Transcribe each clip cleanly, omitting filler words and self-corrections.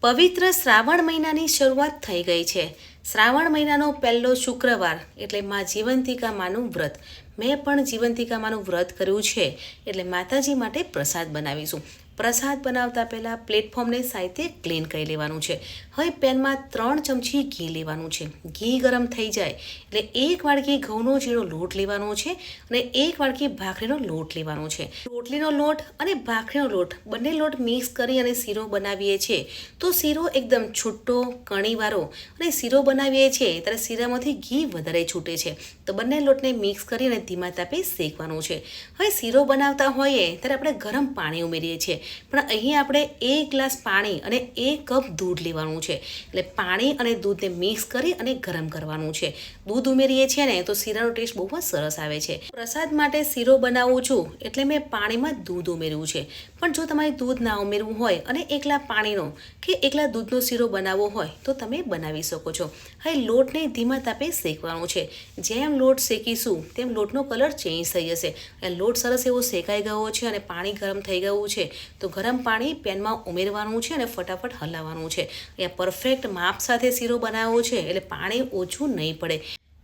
પવિત્ર શ્રાવણ મહિનાની શરૂઆત થઈ ગઈ છે. શ્રાવણ મહિનાનો પહેલો શુક્રવાર એટલે માં જીવંતિકા માનું વ્રત. મેં પણ જીવંતિકા માનું વ્રત કર્યું છે એટલે માતાજી માટે પ્રસાદ બનાવીશું. પ્રસાદ બનાવતા પહેલાં પ્લેટફોર્મને સાઈતે ક્લીન કરી લેવાનું છે. હવે પેનમાં 3 ચમચી ઘી લેવાનું છે. ઘી ગરમ થઈ જાય એટલે 1 વાડકી ઘઉંનો ઝીણો લોટ લેવાનો છે અને 1 વાડકી ભાખરીનો લોટ લેવાનો છે. રોટલીનો લોટ અને ભાખરીનો લોટ બંને લોટ મિક્સ કરી અને શીરો બનાવીએ છીએ તો શીરો એકદમ છૂટો કણીવાળો અને શીરો બનાવીએ છીએ ત્યારે શીરામાંથી ઘી વધારે છૂટે છે. તો બંને લોટને મિક્સ કરી અને ધીમા તાપે શેકવાનું છે. હવે શીરો બનાવતા હોઈએ ત્યારે આપણે ગરમ પાણી ઉમેરીએ છીએ, પણ અહીં આપણે 1 ગ્લાસ પાણી અને 1 કપ દૂધ લેવાનું છે. એટલે પાણી અને દૂધને મિક્સ કરી અને ગરમ કરવાનું છે. દૂધ ઉમેરીએ છીએ ને તો શીરાનો ટેસ્ટ બહુ જ સરસ આવે છે. પ્રસાદ માટે શીરો બનાવું છું એટલે મેં પાણીમાં દૂધ ઉમેર્યું છે, પણ જો તમારે દૂધ ના ઉમેરવું હોય અને એકલા પાણીનો કે એકલા દૂધનો શીરો બનાવવો હોય તો તમે બનાવી શકો છો. હવે લોટને ધીમા તાપે શેકવાનો છે. જેમ લોટ શેકીશું તેમ લોટનો કલર ચેન્જ થઈ જશે. લોટ સરસ એવો શેકાઈ ગયો છે અને પાણી ગરમ થઈ ગયું છે તો ગરમ પાણી પેનમાં ઉમેરવાનું છે અને ફટાફટ હલાવવાનું છે. અહીંયા પરફેક્ટ માપ સાથે શીરો બનાવવો છે એટલે પાણી ઓછું નહીં પડે.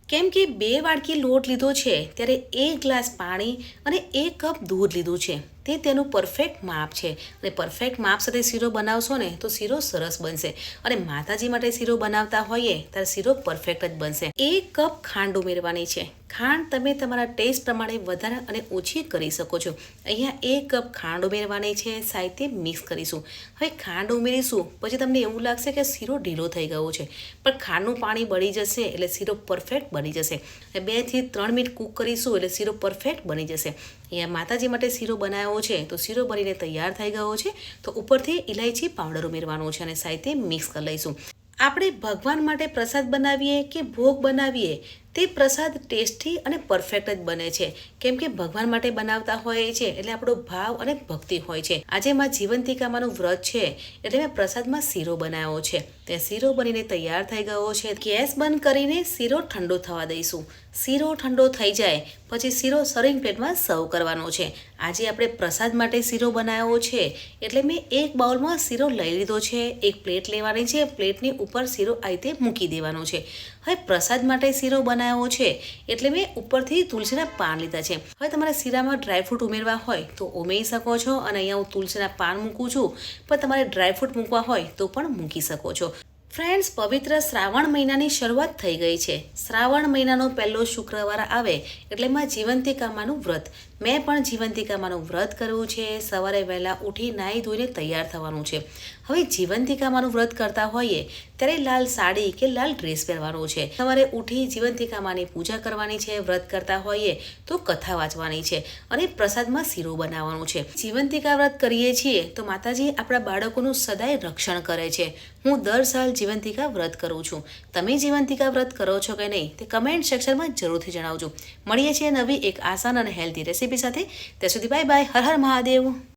કેમ કે 2 વાડકી લોટ લીધો છે ત્યારે 1 ગ્લાસ પાણી અને 1 કપ દૂધ લીધું છે. તે તેનું પરફેક્ટ માપ છે અને પરફેક્ટ માપ સાથે શીરો બનાવશો ને તો શીરો સરસ બનશે. અને માતાજી માટે શીરો બનાવતા હોઈએ ત્યારે શીરો પરફેક્ટ જ બનશે. 1 કપ ખાંડ ઉમેરવાની છે. ખાંડ તમે તમારા ટેસ્ટ પ્રમાણે વધારે અને ઓછી કરી શકો છો. અહીંયા 1 કપ ખાંડ ઉમેરવાની છે, સાઈતે મિક્સ કરીશું. હવે ખાંડ ઉમેરીશું પછી તમને એવું લાગશે કે શીરો ઢીલો થઈ ગયો છે, પણ ખાંડનું પાણી બળી જશે એટલે શીરો પરફેક્ટ બની જશે. 2 થી 3 મિનિટ કૂક કરીશું એટલે શીરો પરફેક્ટ બની જશે. અહીંયા માતાજી માટે શીરો બનાવ્યો છે તો શીરો બનીને તૈયાર થઈ ગયો છે તો ઉપરથી ઇલાયચી પાવડર ઉમેરવાનો છે અને સાઈતે મિક્સ કરી લઈશું. આપણે ભગવાન માટે પ્રસાદ બનાવીએ કે ભોગ બનાવીએ તે પ્રસાદ ટેસ્ટી અને પરફેક્ટ જ બને છે. કેમ કે ભગવાન માટે બનાવતા હોય છે એટલે આપણો ભાવ અને ભક્તિ હોય છે. આજે માં જીવંતિકા માનું વ્રત છે એટલે મેં પ્રસાદમાં શીરો બનાવ્યો છે. તે શીરો બનીને તૈયાર થઈ ગયો છે. ગેસ બંધ કરીને શીરો ઠંડો થવા દઈશું. શીરો ઠંડો થઈ જાય પછી શીરો સર્વિંગ પ્લેટમાં સર્વ કરવાનો છે. આજે આપણે પ્રસાદ માટે શીરો બનાવ્યો છે એટલે મેં એક બાઉલમાં શીરો લઈ લીધો છે. એક પ્લેટ લેવાની છે, પ્લેટની ઉપર શીરો આ રીતે મૂકી દેવાનો છે. હવે પ્રસાદ માટે શીરો બનાવ્યો છે એટલે મેં ઉપરથી તુલસીના પાન લીધા છે. હવે તમારે શીરામાં ડ્રાયફ્રૂટ ઉમેરવા હોય તો ઉમેરી શકો છો અને અહીંયા હું તુલસીના પાન મૂકું છું, પણ તમારે ડ્રાયફ્રૂટ મૂકવા હોય તો પણ મૂકી શકો છો. ફ્રેન્ડ્સ, પવિત્ર શ્રાવણ મહિનાની શરૂઆત થઈ ગઈ છે. શ્રાવણ મહિનાનો પહેલો શુક્રવાર આવે એટલે માં જીવંતિકા માનું વ્રત. મેં પણ જીવંતિકા માનું વ્રત કર્યું છે. સવારે વહેલા ઉઠી નાહી ધોઈને તૈયાર થવાનું છે. હવે જીવંતિકા માનું વ્રત કરતા હોઈએ ત્યારે લાલ સાડી કે લાલ ડ્રેસ પહેરવાનો છે. સવારે ઉઠી જીવંતિકા માની પૂજા કરવાની છે. વ્રત કરતા હોઈએ તો કથા વાંચવાની છે અને પ્રસાદમાં શીરો બનાવવાનું છે. જીવંતિકા વ્રત કરીએ છીએ તો માતાજી આપણા બાળકોનું સદાય રક્ષણ કરે છે. હું દર સાલ જીવંતિકા વ્રત કરું છું. તમે જીવંતિકા વ્રત કરો છો કે નહીં તે કમેન્ટ સેક્શનમાં જરૂરથી જણાવજો. મળીએ છીએ નવી એક આસાન અને હેલ્ધી રેસીપી સાથે. ત્યાં સુધી બાય બાય. હર હર મહાદેવ.